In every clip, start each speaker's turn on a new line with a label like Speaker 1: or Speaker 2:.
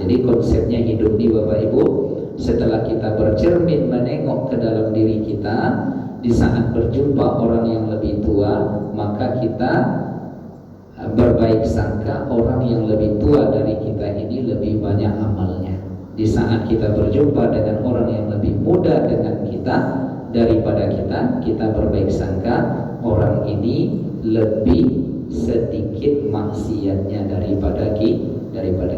Speaker 1: Jadi konsepnya hidup ini Bapak Ibu, setelah kita bercermin menengok ke dalam diri kita, di saat berjumpa orang yang lebih tua, maka kita berbaik sangka orang yang lebih tua dari kita ini lebih banyak amalnya. Di saat kita berjumpa dengan orang yang lebih muda dengan kita daripada kita berbaik sangka orang ini lebih sedikit maksiatnya daripada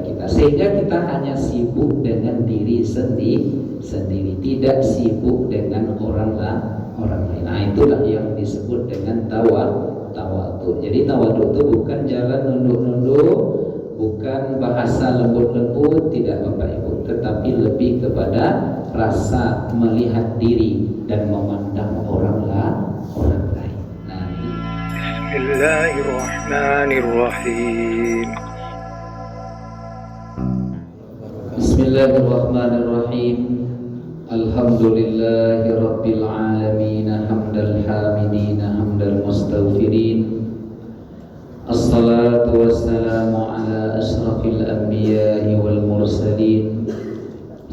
Speaker 1: kita, sehingga kita hanya sibuk dengan diri sendiri, tidak sibuk dengan orang lain. Nah, itulah yang disebut dengan tawadhu. Jadi tawadhu itu bukan jalan nunduk-nunduk, bukan bahasa lembut-lembut, tidak Bapak Ibu, tetapi lebih kepada rasa melihat diri dan memandang orang lain. Nah,
Speaker 2: Bismillahirrahmanirrahim.
Speaker 1: Bismillahirrahmanirrahim. Alhamdulillahi rabbil alamin, hamdal hamidin, hamdal mustaghfirin. Assalatu wassalamu ala ashrafil anbiya'i wal mursalin,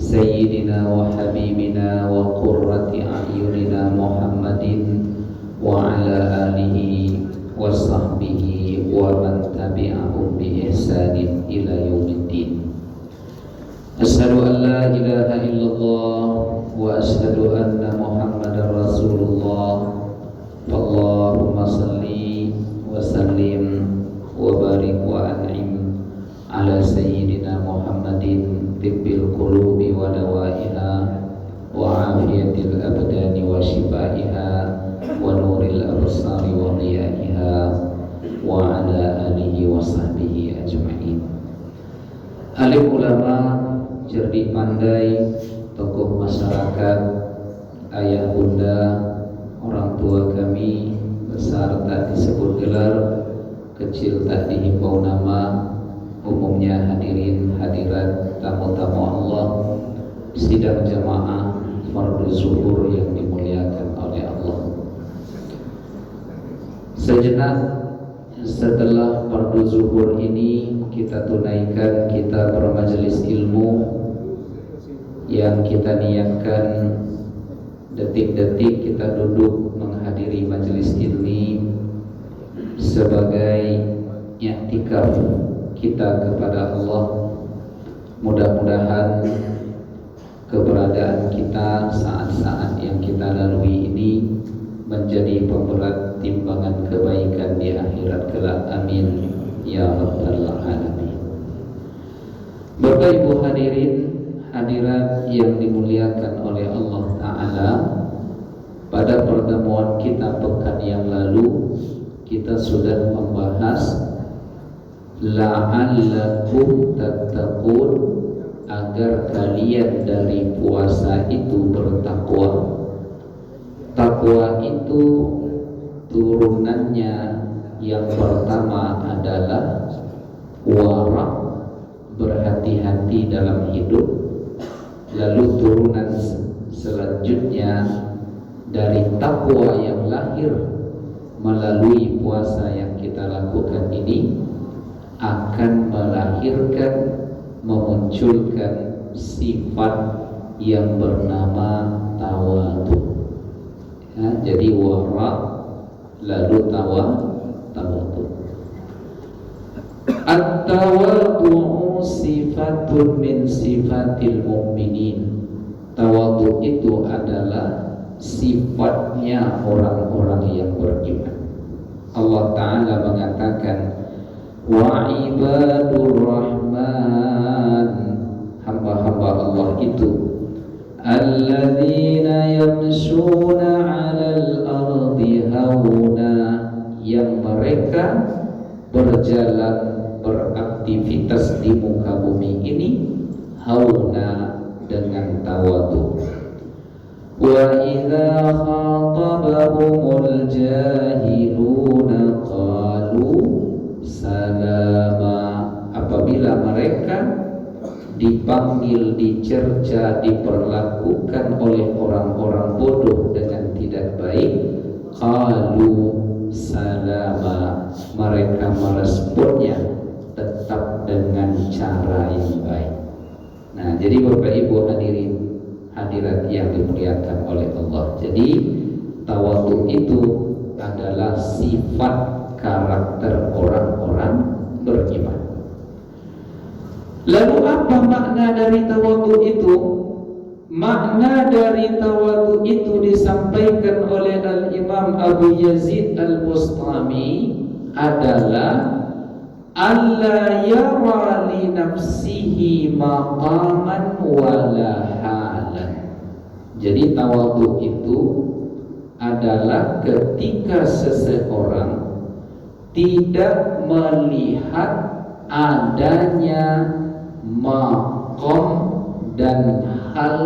Speaker 1: sayyidina wa habibina wa qurrati a'yunina Muhammadin wa ala alihi wa sahbihi wa man tabi'ahum bi ihsanin ila yaumiddin. Asyhadu an la ilaha illallah wa asyhadu anna Muhammadar Rasulullah. Allahumma salli wa sallim wa barik wa an'im ala sayyidina Muhammadin tibbil qulubi wa dawaiha wa afiyatil abdani wa shifaiha wa nuril absari wa dhiyaiha wa ala alihi wa sahbihi ajma'in. Alim ulama, cerdik pandai, tokoh masyarakat, ayah bunda, orang tua kami, besar tak disebut gelar, kecil tak dihimbau nama, umumnya hadirin hadirat, tamu-tamu Allah, sidang jamaah fardu zuhur yang dimuliakan oleh Allah. Sejenak setelah fardu zuhur ini kita tunaikan, kita bermajelis ilmu yang kita niatkan detik-detik kita duduk menghadiri majelis ini sebagai i'tikaf kita kepada Allah. Mudah-mudahan keberadaan kita saat-saat yang kita lalui ini menjadi pemberat timbangan kebaikan di akhirat kelak. Amin ya rabbal alamin. Bapak Ibu hadirin hadirat yang dimuliakan oleh Allah Ta'ala, pada pertemuan kita pekan yang lalu kita sudah membahas la'allakum tattaqun, agar kalian dari puasa itu bertakwa. Takwa itu turunannya yang pertama adalah wara', berhati-hati dalam hidup. Lalu turunan selanjutnya dari takwa yang lahir melalui puasa yang kita lakukan ini akan melahirkan, memunculkan sifat yang bernama tawadhu. Ya, jadi wara' lalu tawadhu. At-tawadhu sifatun min sifatil mu'minin. Tawadhu itu adalah sifatnya orang-orang yang beriman. Allah Ta'ala mengatakan, wa ibadur rahman, hamba-hamba Allah itu alladzina yamshuna 'alal ardi hauna, yang mereka berjalan beraktivitas di muka bumi ini hauna, dengan tawadhu. Wa idza khatabahumul jahiluna qalu salama, apabila mereka dipanggil, dicerca, diperlakukan oleh orang-orang bodoh dengan tidak baik, qalu salama, mereka meresponnya tetap dengan cara yang baik. Nah, jadi Bapak Ibu hadirin hadirat yang dimuliakan oleh Allah. Jadi tawadhu itu adalah sifat karakter orang-orang beriman. Lalu apa makna dari tawadhu itu? Makna dari tawadhu itu disampaikan oleh Al-Imam Abu Yazid Al-Bustami adalah alla yara li nafsihi maqaman wala halan. Jadi tawadhu itu adalah ketika seseorang tidak melihat adanya maqam dan hal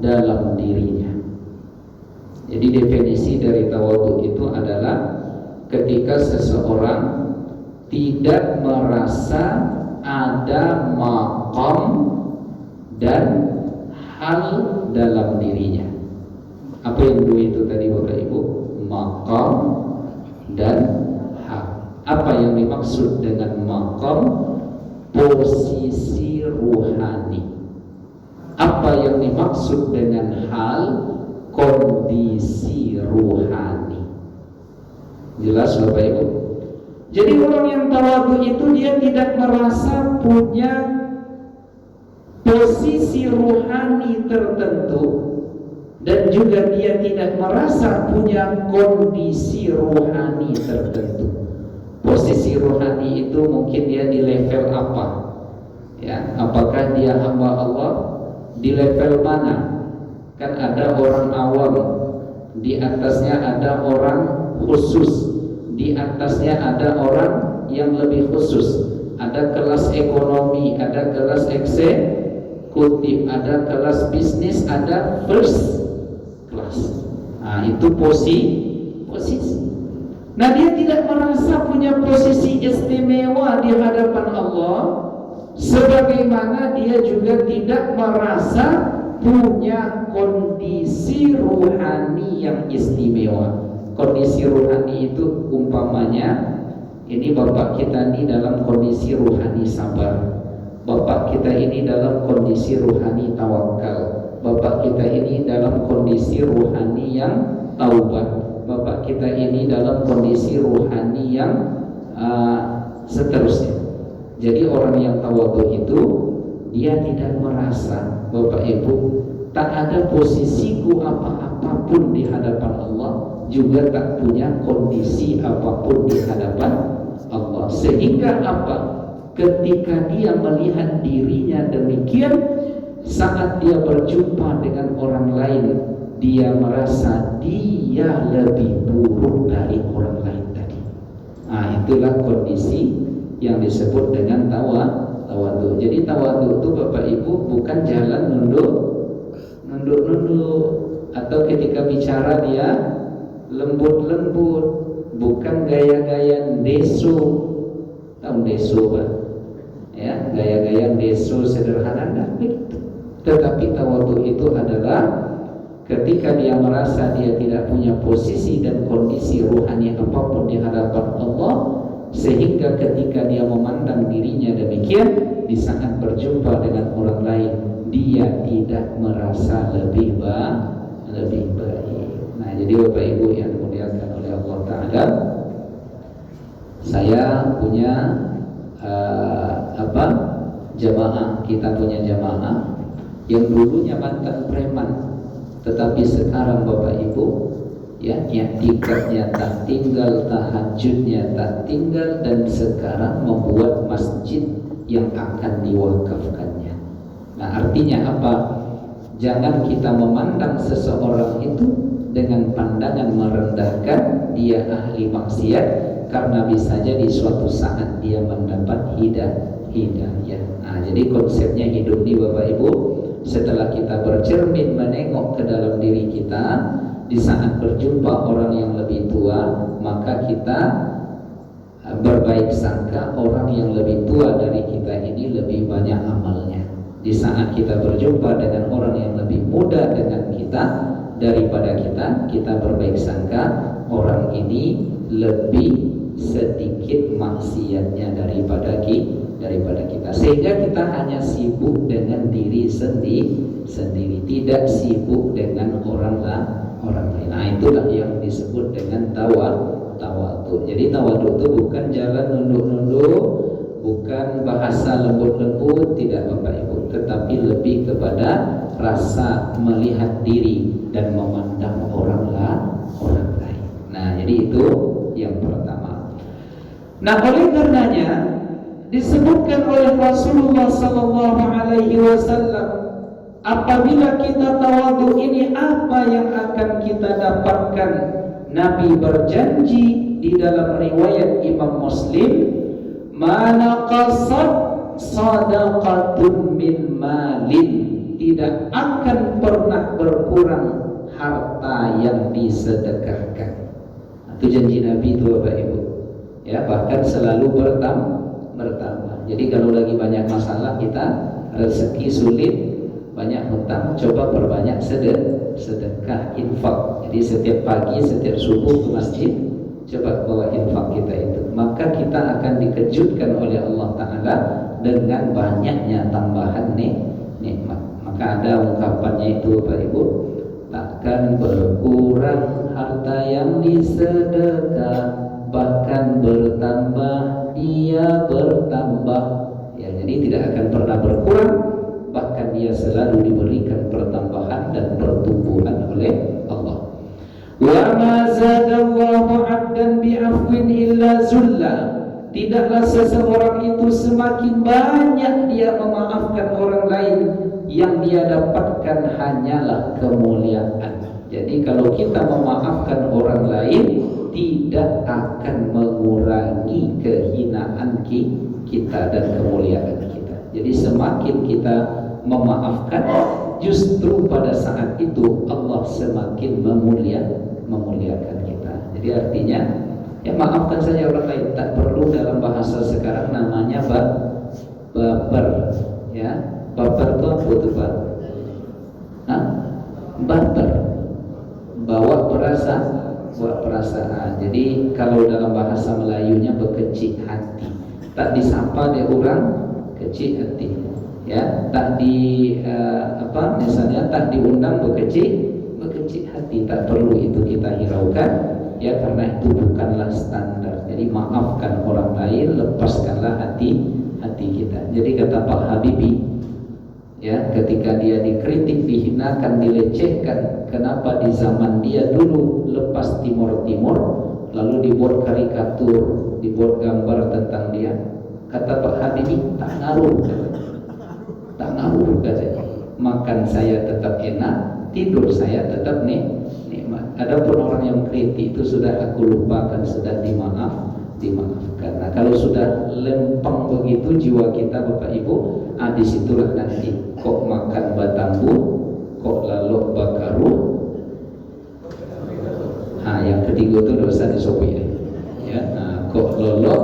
Speaker 1: dalam dirinya. Jadi definisi dari tawadhu itu adalah ketika seseorang tidak merasa ada maqam dan hal dalam dirinya. Apa yang dua itu tadi Bapak Ibu? Maqam dan hal. Apa yang dimaksud dengan maqam? Posisi ruhani. Apa yang dimaksud dengan hal? Kondisi ruhani. Jelas Bapak Ibu? Jadi orang yang tawadhu itu dia tidak merasa punya posisi ruhani tertentu, dan juga dia tidak merasa punya kondisi ruhani tertentu. Posisi ruhani itu mungkin dia di level apa? Ya, apakah dia hamba Allah? Di level mana? Kan ada orang awam, di atasnya ada orang khusus, di atasnya ada orang yang lebih khusus. Ada kelas ekonomi, ada kelas eksekutif, ada kelas bisnis, ada first class. Nah, itu posisi. Nah, dia tidak merasa punya posisi istimewa di hadapan Allah, sebagaimana dia juga tidak merasa punya kondisi ruhani yang istimewa. Kondisi ruhani itu umpamanya ini bapak kita ini dalam kondisi ruhani sabar, bapak kita ini dalam kondisi ruhani tawakal, bapak kita ini dalam kondisi ruhani yang taubat, bapak kita ini dalam kondisi ruhani yang seterusnya. Jadi orang yang tawadhu itu dia tidak merasa, Bapak Ibu, tak ada posisiku apapun di hadapan Allah, juga tak punya kondisi apapun di hadapan Allah. Sehingga apa? Ketika dia melihat dirinya demikian, saat dia berjumpa dengan orang lain, dia merasa dia lebih buruk dari orang lain tadi. Nah, itulah kondisi yang disebut dengan tawadhu. Jadi tawadhu itu Bapak Ibu bukan jalan nunduk, atau ketika bicara dia lembut, bukan gaya-gaya deso. Tahu deso Pak? Ya, gaya-gaya deso sederhana enggak begitu. Tetapi tawadhu itu adalah ketika dia merasa dia tidak punya posisi dan kondisi ruhani apapun di hadapan Allah, sehingga ketika dia memandang dirinya demikian, di saat berjumpa dengan orang lain dia tidak merasa lebih baik. Nah, jadi Bapak Ibu yang dimuliakan oleh Allah Ta'ala, saya punya jamaah, kita punya jamaah yang dulunya mantan preman, tetapi sekarang Bapak Ibu ya, tiketnya tak tinggal, tahajudnya tak tinggal, dan sekarang membuat masjid yang akan diwakafkannya. Nah, artinya apa? Jangan kita memandang seseorang itu dengan pandangan merendahkan, dia ahli maksiat, karena bisa jadi suatu saat dia mendapat hidayah. Nah, jadi konsepnya hidup di Bapak Ibu, setelah kita bercermin menengok ke dalam diri kita, di saat berjumpa orang yang lebih tua, maka kita berbaik sangka orang yang lebih tua dari kita ini lebih banyak amalnya. Di saat kita berjumpa dengan orang yang lebih muda dengan kita daripada kita berbaik sangka orang ini lebih sedikit maksiatnya daripada daripada kita, sehingga kita hanya sibuk dengan diri sendiri, tidak sibuk dengan orang lain. Nah, itulah yang disebut dengan tawadu. Jadi tawadu itu bukan jalan nunduk-nunduk, bukan bahasa lembut-lembut, tidak Bapak Ibu, tetapi lebih kepada rasa melihat diri dan memandang orang lain. Nah, jadi itu yang pertama. Nah, oleh karenanya disebutkan oleh Rasulullah sallallahu alaihi wasallam, apabila kita tawadu ini apa yang akan kita dapatkan? Nabi berjanji di dalam riwayat Imam Muslim, "Ma qasad sadaqatun min malin." Tidak akan pernah berkurang harta yang disedekahkan. Itu janji Nabi itu Bapak Ibu. Ya, bahkan selalu bertambah. Jadi kalau lagi banyak masalah kita, rezeki sulit, banyak hutang, coba perbanyak sedekah, infak. Jadi setiap pagi, setiap subuh ke masjid, coba bawa infak kita itu, maka kita akan dikejutkan oleh Allah Ta'ala dengan banyaknya tambahan nikmat. Maka ada ungkapannya itu Bapak Ibu, takkan berkurang harta yang disedekah, bahkan bertambah dia bertambah. Ya, jadi tidak akan pernah berkurang, bahkan dia selalu diberikan pertambahan dan pertumbuhan oleh Allah. Wa ma zadallahu 'abdan bi'afwin illa zulla. Tidaklah seseorang itu semakin banyak dia memaafkan orang lain, yang dia dapatkan hanyalah kemuliaan. Jadi kalau kita memaafkan orang lain, tidak akan mengurangi kehinaan kita dan kemuliaan kita. Jadi semakin kita memaafkan, justru pada saat itu Allah semakin memuliakan kita. Jadi artinya, ya maafkan saja orang lain, tak perlu dalam bahasa sekarang namanya baper. Ya, baper itu apa tuh Pak? Baper, bawa perasaan. Jadi kalau dalam bahasa Melayunya bekecik hati, tak disapa dia orang kecil hati. Ya, tak misalnya tak diundang bekecik hati, tak perlu itu kita hiraukan. Ya, karena itu bukanlah standar. Jadi maafkan orang lain, lepaskanlah hati kita. Jadi kata Pak Habibie, ya, ketika dia dikritik, dihinakan, dilecehkan, kenapa di zaman dia dulu lepas timur-timur, lalu dibuat karikatur, dibuat gambar tentang dia. Kata Pak Habibie, tak ngaruh katanya. Makan saya tetap enak, tidur saya tetap nikmat. Adapun orang yang kritik itu sudah aku lupakan, sudah dimaafkan. Nah, kalau sudah lempeng begitu jiwa kita Bapak Ibu, disitulah nanti kok makan batambu, kok lalok bakaru. Yang ketiga itu dosa disopi ya. Kok lolok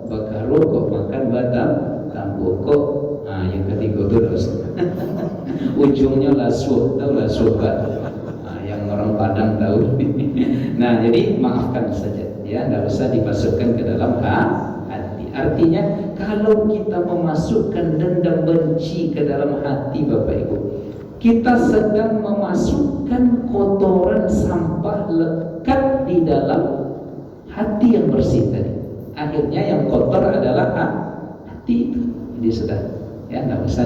Speaker 1: bakaru, kok makan batambu, kok yang ketiga itu dosa. Ujungnya lasuh, tahu lasuh Pak? Yang orang Padang tahu. Nah, jadi maafkan saja, ya, nggak usah dimasukkan ke dalam hati. Artinya kalau kita memasukkan dendam benci ke dalam hati Bapak Ibu, kita sedang memasukkan kotoran sampah lekat di dalam hati yang bersih tadi. Akhirnya yang kotor adalah hati itu. Jadi sudah, ya, nggak usah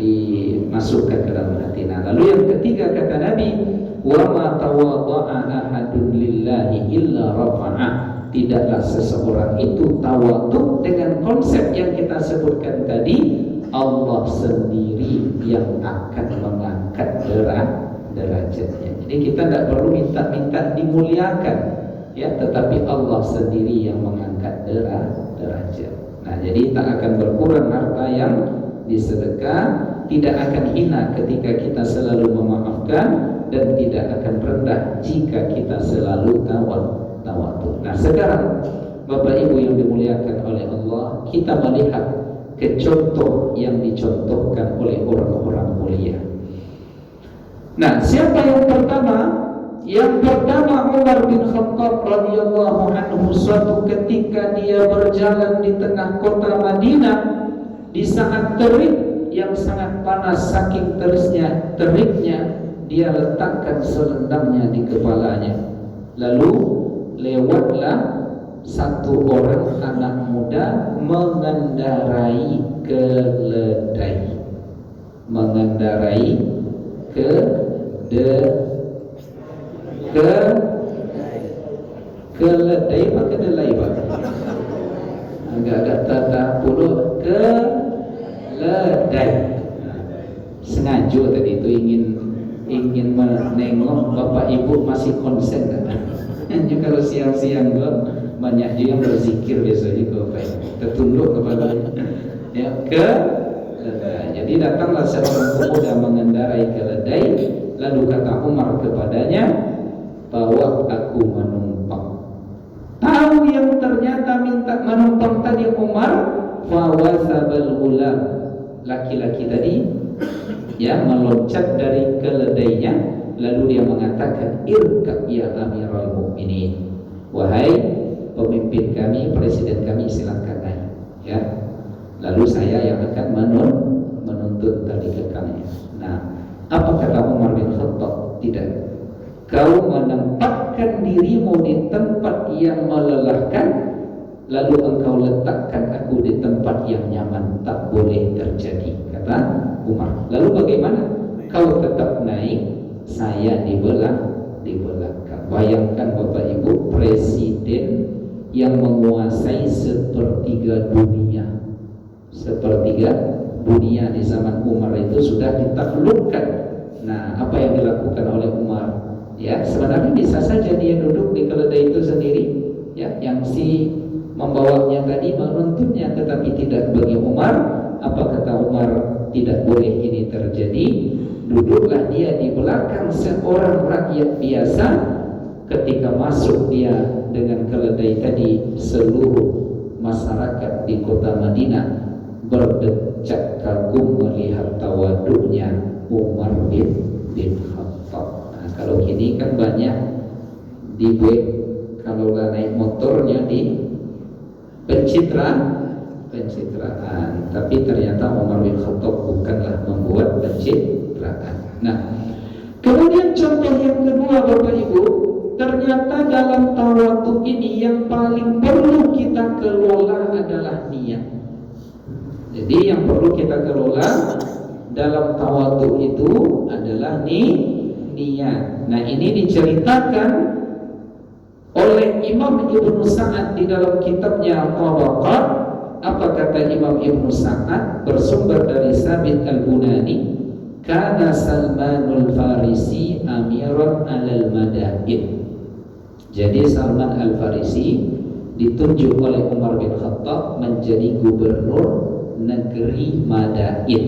Speaker 1: dimasukkan ke dalam hati. Nah, lalu yang ketiga kata Nabi, wa ma tawadda'a ahadun lillahi illa rafa'ah. Tidaklah seseorang itu tawadhu dengan konsep yang kita sebutkan tadi, Allah sendiri yang akan mengangkat derajatnya. Jadi kita tidak perlu minta dimuliakan, ya, tetapi Allah sendiri yang mengangkat derajat. Nah, jadi tak akan berkurang harta yang disedekah, tidak akan hina ketika kita selalu memaafkan, dan tidak akan rendah jika kita selalu tawadu. Nah, sekarang Bapak Ibu yang dimuliakan oleh Allah, kita melihat ke contoh yang dicontohkan oleh orang-orang mulia. Nah, siapa yang pertama? yang pertama Umar bin Khattab radhiyallahu anhu, suatu ketika dia berjalan di tengah kota Madinah di saat terik yang sangat panas, saking teriknya dia letakkan selendangnya di kepalanya. Lalu lewatlah satu orang anak muda mengendarai keledai. Keledai apa kedelai Pak? Agak-agak tata puluh keledai. Sengaja tadi itu ingin menengok Bapak Ibu masih konsen kan? Hanya kalau siang-siang banyak dia yang berzikir biasanya Bapak Ibu tertunduk kepadanya. Ya, jadi datanglah seorang pemuda mengendarai keledai, lalu kata Umar kepadanya, bawa aku menumpang. Tahu yang ternyata minta menumpang tadi Umar, fawasabal ghulam, laki-laki tadi ya meloncat dari keledainya, lalu dia mengatakan, irkab ya Amirul Mukminin, wahai pemimpin kami, presiden kami, silakan naik ya. Lalu saya yang akan menuntut tali kekalnya. Nah, apa kata Umar bin Khattab? Tidak. Kau menempatkan dirimu di tempat yang melelahkan, lalu engkau letakkan aku di tempat yang nyaman, tak boleh terjadi, kata Umar. Lalu bagaimana? Kau tetap naik, saya di belakang. Bayangkan Bapak Ibu, presiden yang menguasai sepertiga dunia di zaman Umar itu sudah ditaklukkan. Nah, apa yang dilakukan oleh Umar? Ya, sebenarnya bisa saja dia duduk di keledai itu sendiri, ya, yang si membawanya tadi menuntutnya, tetapi tidak bagi Umar. Apa kata Umar? Tidak boleh ini terjadi. Duduklah dia di belakang seorang rakyat biasa. Ketika masuk dia dengan keledai tadi, seluruh masyarakat di kota Madinah berdecak kagum melihat tawaduknya Umar bin Khattab. Nah, kalau kini kan banyak kalau naik motornya di pencitraan, tapi ternyata Umar bin Khattab bukanlah membuat pencitraan. Nah, kemudian contoh yang kedua Bapak Ibu, ternyata dalam tawaduk ini yang paling perlu kita kelola adalah niat. Jadi yang perlu kita kelola dalam tawaduk itu adalah niat. Nah, ini diceritakan oleh Imam Ibnu Sa'ad di dalam kitabnya Tabaqat. Apa kata Imam Ibnu Sa'ad? Bersumber dari Sabit Al-Bunani, kana Salmanul Farisi amiran alal madain. Jadi Salman Al-Farisi ditunjuk oleh Umar bin Khattab menjadi gubernur negeri Madain.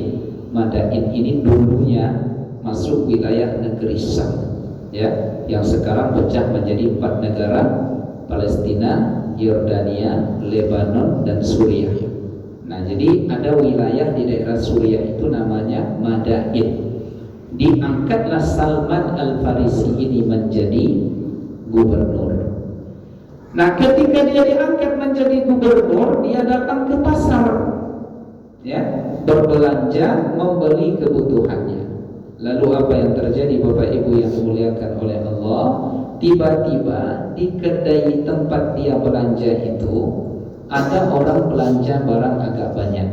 Speaker 1: Madain ini dulunya masuk wilayah negeri Syam, ya, yang sekarang pecah menjadi 4 negara: Palestina, Yordania, Lebanon, dan Suriah. Nah, jadi ada wilayah di daerah Suriah itu namanya Madain. Diangkatlah Salman Al-Farisi ini menjadi gubernur. Nah, ketika dia diangkat menjadi gubernur, dia datang ke pasar, ya, berbelanja, membeli kebutuhannya. Lalu apa yang terjadi Bapak Ibu yang dimuliakan oleh Allah? Tiba-tiba di kedai tempat dia belanja itu ada orang belanja barang agak banyak.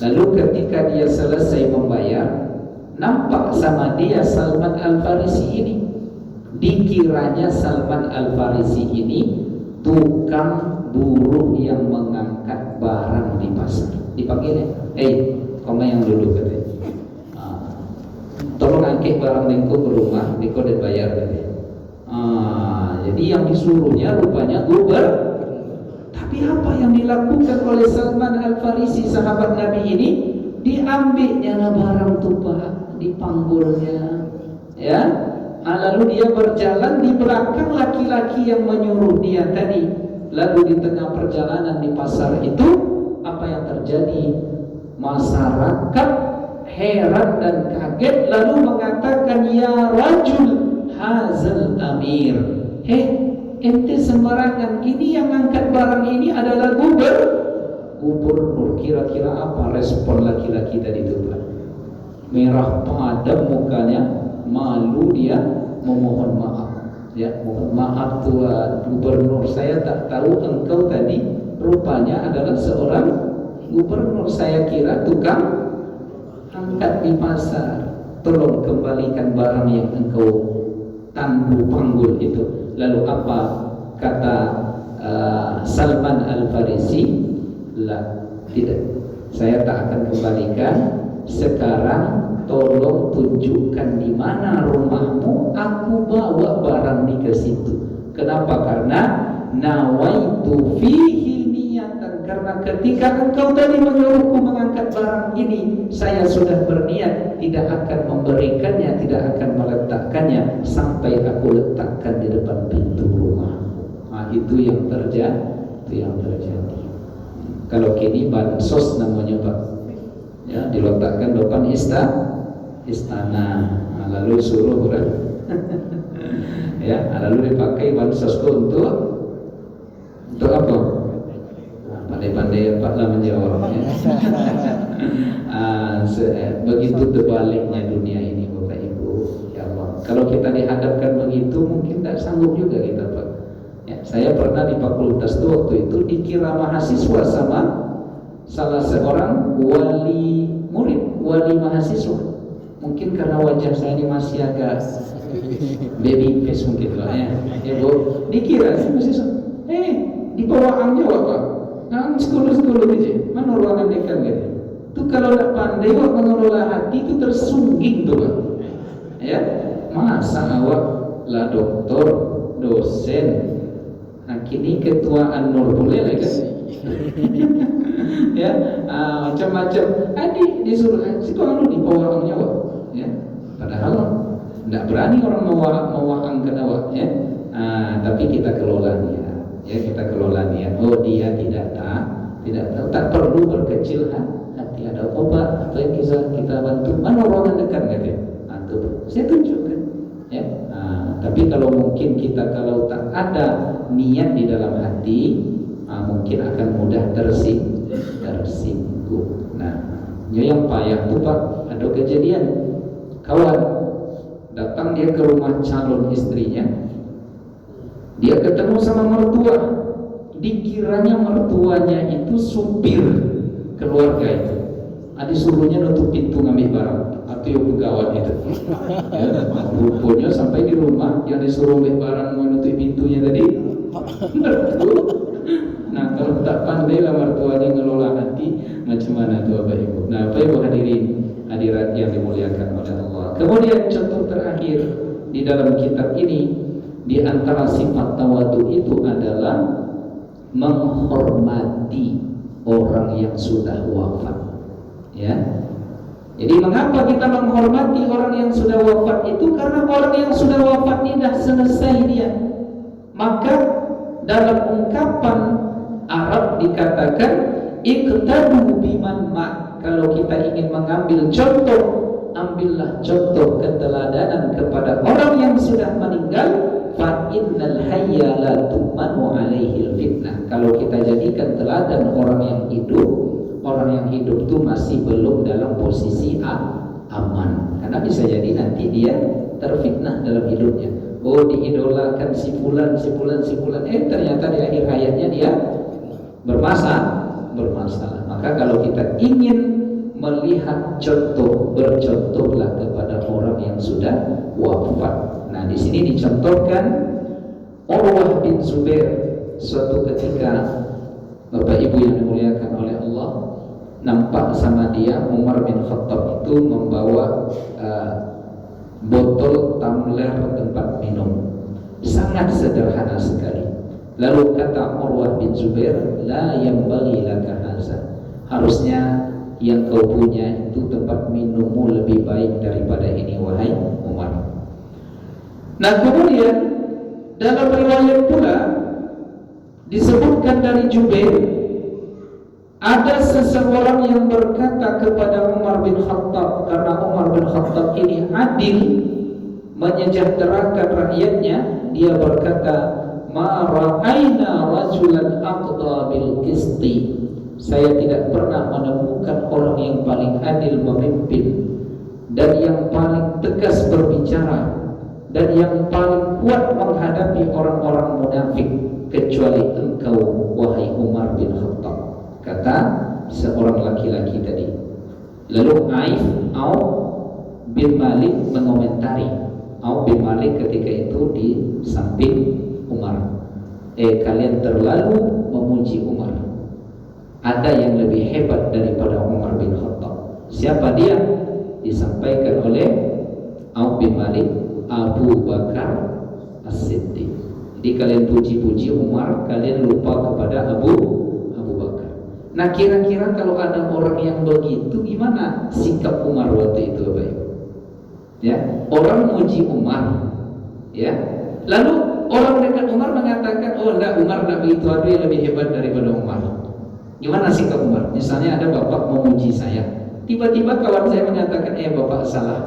Speaker 1: Lalu ketika dia selesai membayar, nampak sama dia Salman Al-Farisi ini. Dikiranya Salman Al-Farisi ini tukang buruh yang mengangkat barang di pasar. Dipanggilnya, kamu yang duduk katanya, tolong angkat barang nengko ke rumah, nengko dan bayar katanya. Jadi yang disuruhnya rupanya gubernur. Tapi apa yang dilakukan oleh Salman Al-Farisi, sahabat Nabi ini? Diambilnya barang tumpah, dipanggulnya, ya. Lalu dia berjalan di belakang laki-laki yang menyuruh dia tadi. Lalu di tengah perjalanan di pasar itu, apa yang terjadi? Masyarakat heran dan kaget, lalu mengatakan, ya rajul, hazal amir. Ente sembarangan, ini yang angkat barang ini adalah gubernur. Kira-kira apa respon laki-laki tadi itu, Pak? Merah padam mukanya, malu dia, memohon maaf. Ya, mohon maaf Tuan Gubernur, saya tak tahu engkau tadi rupanya adalah seorang gubernur. Saya kira tukang angkat di pasar. Tolong kembalikan barang yang engkau tandu panggul itu. Lalu apa kata Salman Al-Farisi? Lah, tidak, saya tak akan kembalikan. Sekarang tolong tunjukkan di mana rumahmu, aku bawa barang ini ke situ. Kenapa? Karena nawaitu fihi niyatan, karena ketika engkau tadi menyuruhku mengangkat barang ini, saya sudah berniat tidak akan memberikannya, tidak akan meletakkannya sampai aku letakkan di depan pintu rumah. Nah, itu yang terjadi. Kalau kini bansos namanya, Pak. Ya, diletakkan depan istana. Nah, lalu suruh orang ya, lalu dipakai bansos untuk apa? Nah, pandai-pandai Pak lah menjawab ya. Begitu terbaliknya dunia ini, Bapak Ibu. Ya Allah, kalau kita dihadapkan begitu mungkin tak sanggup juga kita, Pak. Ya, saya pernah di fakultas itu waktu itu dikira mahasiswa sama salah seorang wali murid, wali mahasiswa. Mungkin karena wajah saya ini masih agak baby face mungkin lah ya. Ya Bu, dikira sih mahasiswa. Di bawah jawab Pak. Nah, sekolah aja. Mana ruangan dekan gitu. Itu kalau tak pandai Pak mengelola hati itu tersungging tuh Pak. Ya, masa awak lah doktor, dosen, kini ketua An-Nur boleh lah kan? Ya, macam-macam. Adik disuruh sekolah di bawah nyawa, ya. Padahal tidak berani orang mewahangkan awak, ya. Tapi kita kelola dia, ya, kita kelola dia. Oh, dia tidak tahu, tak perlu berkecil hati. Ada obat atau yang kita bantu. Mana ruangan dekat gitu? Saya tunjukkan, ya. Tapi kalau mungkin kita kalau tak ada niat di dalam hati, mungkin akan mudah tersinggung. Nah, yang payah tuh Pak, ada kejadian kawan datang dia ke rumah calon istrinya, dia ketemu sama mertua, dikiranya mertuanya itu supir keluarga itu. Disuruhnya nutup pintu ngambil barang atau yang pegawai itu. Ya, rupanya sampai di rumah yang disuruh ambil barang menutup pintunya tadi mertua. Nah, kalau tak pandai lah mertuanya ngelola hati, macam mana tuh Bapak Ibu? Nah, Bapak Ibu hadirat yang dimuliakan oleh Allah. Kemudian contoh terakhir di dalam kitab ini, di antara sifat tawadu itu adalah menghormati orang yang sudah wafat. Ya. Jadi mengapa kita menghormati orang yang sudah wafat itu? Karena orang yang sudah wafat ini dah selesai dia. Maka dalam ungkapan Arab dikatakan iqtadu biman ma'. Kalau kita ingin mengambil contoh, ambillah contoh keteladanan kepada orang yang sudah meninggal. Fa innal hayya la tumanu alaihi fitnah. Kalau kita jadikan teladan orang yang hidup itu masih belum dalam posisi aman. Karena bisa jadi nanti dia terfitnah dalam hidupnya. Oh, diidolakan si fulan. Ternyata di akhir hayatnya dia bermasalah. Maka kalau kita ingin melihat contoh, bercontohlah kepada orang yang sudah wafat. Nah, di sini dicontohkan Urwah bin Zubair. Suatu ketika Bapak Ibu yang dimuliakan oleh Allah, nampak sama dia Umar bin Khattab itu membawa botol tumbler tempat minum, sangat sederhana sekali. Lalu kata Urwah bin Zubair, la yanbaghi laka hadza. Harusnya yang kau punya itu tempat minummu lebih baik daripada ini, wahai Umar. Nah, kemudian dalam riwayat pula disebutkan dari Jubair, ada seseorang yang berkata kepada Umar bin Khattab, karena Umar bin Khattab ini adil, menyejahterakan rakyatnya, dia berkata, ma ra'aina rajulan aqda bil qisti. Saya tidak pernah menemukan orang yang paling adil memimpin dan yang paling tegas berbicara dan yang paling kuat menghadapi orang-orang munafik kecuali engkau, wahai Umar bin Khattab, kata seorang laki-laki tadi. Lalu Auf bin Malik mengomentari. Auf bin Malik ketika itu di samping Umar, kalian terlalu memuji Umar. Ada yang lebih hebat daripada Umar bin Khattab. Siapa dia? Disampaikan oleh Auf bin Malik, Abu Bakar As-Siddiq. Jadi kalian puji-puji Umar, kalian lupa kepada Abu Bakar. Nah, kira-kira kalau ada orang yang begitu, gimana sikap Umar waktu itu, Bapak Ibu? Ya, orang muji Umar, ya. Lalu orang dekat Umar mengatakan, oh enggak, Umar enggak begitu, ada yang lebih hebat daripada Umar. Gimana sikap Umar? Misalnya ada bapak memuji saya, tiba-tiba kawan saya mengatakan, bapak salah,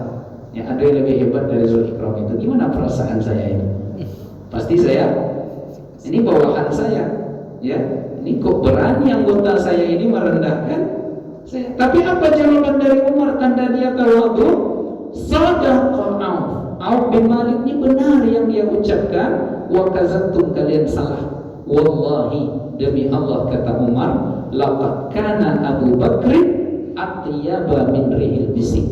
Speaker 1: ya ada yang lebih hebat dari Zulkifli itu. Gimana perasaan saya ini? Pasti saya, ini bawahan saya, ya. Ini kok berani anggota saya ini merendahkan saya. Tapi apa jawaban dari Umar? Tanda dia tawadhu. Sadaqa Auf bin Malik ini benar yang dia ucapkan. Wa kazantum, kalian salah. Wallahi, demi Allah, kata Umar, laqad kana Abu Bakr atyaba min rihil bisik.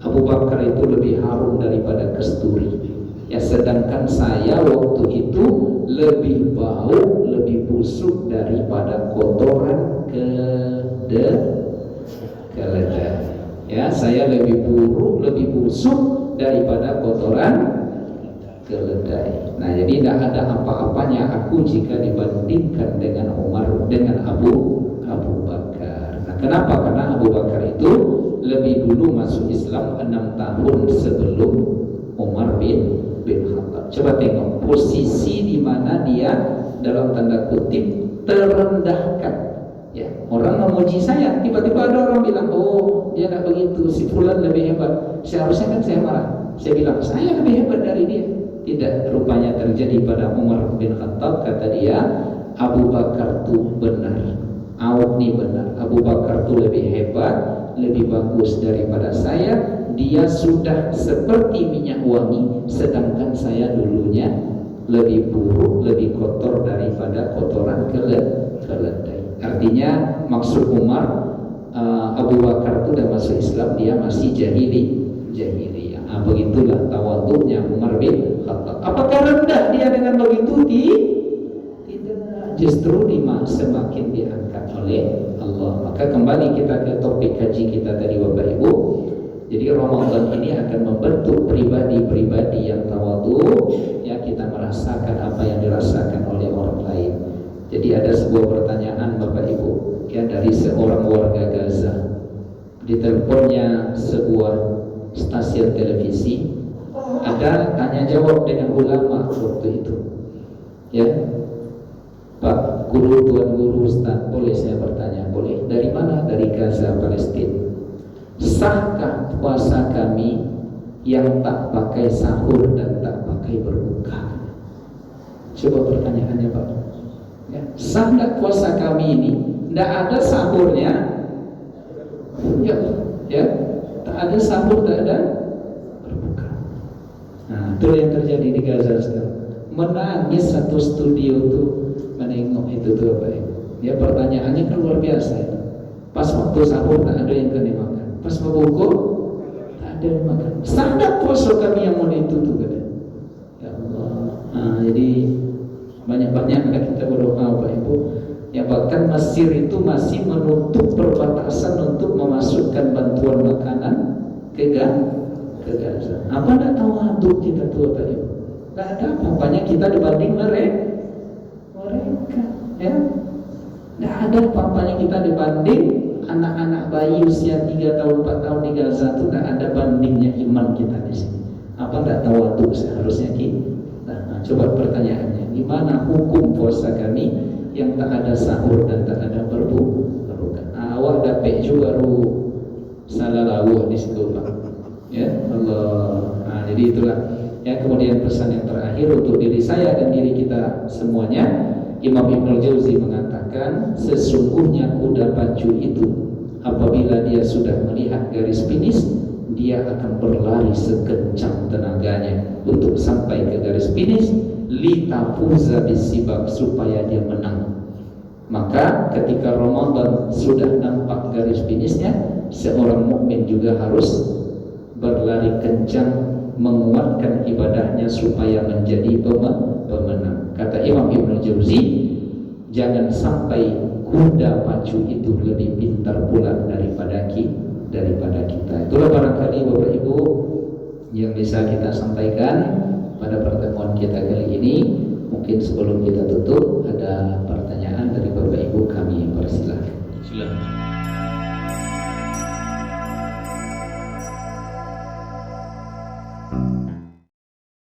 Speaker 1: Abu Bakar itu lebih harum daripada kasturi. Ya, sedangkan saya waktu itu lebih bau, lebih busuk daripada kotoran keledai. Ya, saya lebih buruk, lebih busuk daripada kotoran keledai. Nah, jadi tidak ada apa-apanya aku jika dibandingkan dengan Umar, dengan Abu Bakar. Nah, kenapa? Karena Abu Bakar itu lebih dulu masuk Islam 6 tahun sebelum Umar bin Khattab. Coba tengok posisi di mana dia dalam tanda kutip terendahkan. Ya, orang memuji saya, tiba-tiba ada orang bilang, oh dia tidak begitu, si fulan lebih hebat. Seharusnya kan saya marah. Saya bilang, saya lebih hebat dari dia. Tidak, rupanya terjadi pada Umar bin Khattab. Kata dia, Abu Bakar itu benar, Auf ini benar. Abu Bakar itu lebih hebat, lebih bagus daripada saya. Dia sudah seperti minyak wangi, sedangkan saya dulunya lebih buruk, lebih kotor daripada kotoran keledai. Artinya maksud Umar, Abu Bakar itu sudah masuk Islam, dia masih jahiliyah. Begitulah tawadhunya Umar bin Khattab. Apakah rendah dia dengan begitu? Tidak, justru semakin diangkat oleh Allah. Maka kembali kita ke topik haji kita tadi, Bapak Ibu. Jadi Ramadan ini akan membentuk pribadi-pribadi yang tawadhu, ya, kita merasakan apa yang dirasakan oleh orang lain. Jadi ada sebuah pertanyaan, Bapak Ibu, ya, dari seorang warga Gaza. Diteleponnya sebuah stasiun televisi, ada tanya jawab dengan ulama waktu itu. Ya, Pak Guru, Tuan Guru, Ustaz, boleh saya bertanya? Boleh. Dari mana? Dari Gaza, Palestina. Sahkah puasa kami yang tak pakai sahur dan tak pakai berbuka? Coba pertanyaannya, Pak. Ya, sah nggak puasa kami ini? Tidak ada sahurnya, ya, tak ada sahur, tak ada berbuka. Nah, itu yang terjadi di Gaza sekarang. Menangis satu studio tuh menengok itu tuh, Pak. Ya, pertanyaannya kan luar biasa. Ya. Pas waktu sahur tak ada yang kena makan. Pas berbuka tak ada yang makan. Sangat puasa kami yang mau ditutup, kan? Ya Allah. Nah, jadi banyak-banyaklah kita berdoa, Bapak Ibu. Ya, bahkan Mesir itu masih menutup perbatasan untuk memasukkan bantuan makanan ke Gaza. Apa tidak tahu aduk kita tuh, Bapak Ibu? Tidak ada apa-apanya kita dibanding mereka. Ya, tidak ada apa-apanya kita dibanding anak-anak bayi usia 3 tahun 4 tahun di Gaza itu. Tidak ada bandingnya iman kita di sini. Apa tidak tawadhu seharusnya kita? Nah, coba pertanyaannya, gimana hukum puasa kami yang tak ada sahur dan tak ada berbuka? Awak dapat juga salah lawuh di situ, Pak. Ya Allah. Nah, jadi itulah Ya, kemudian pesan yang terakhir untuk diri saya dan diri kita semuanya, Imam Ibnul Jauzi mengatakan, sesungguhnya kuda pacu itu apabila dia sudah melihat garis finish, dia akan berlari sekencang tenaganya untuk sampai ke garis finish, litafuza bisibab, supaya dia menang. Maka ketika Ramadan sudah nampak garis finishnya, seorang mukmin juga harus berlari kencang, menguatkan ibadahnya supaya menjadi pemenang. Kata Imam Ibnul Jauzi, jangan sampai kuda pacu itu lebih pintar pula daripada kita. Itulah barangkali Bapak Ibu yang bisa kita sampaikan pada pertemuan kita kali ini. Mungkin sebelum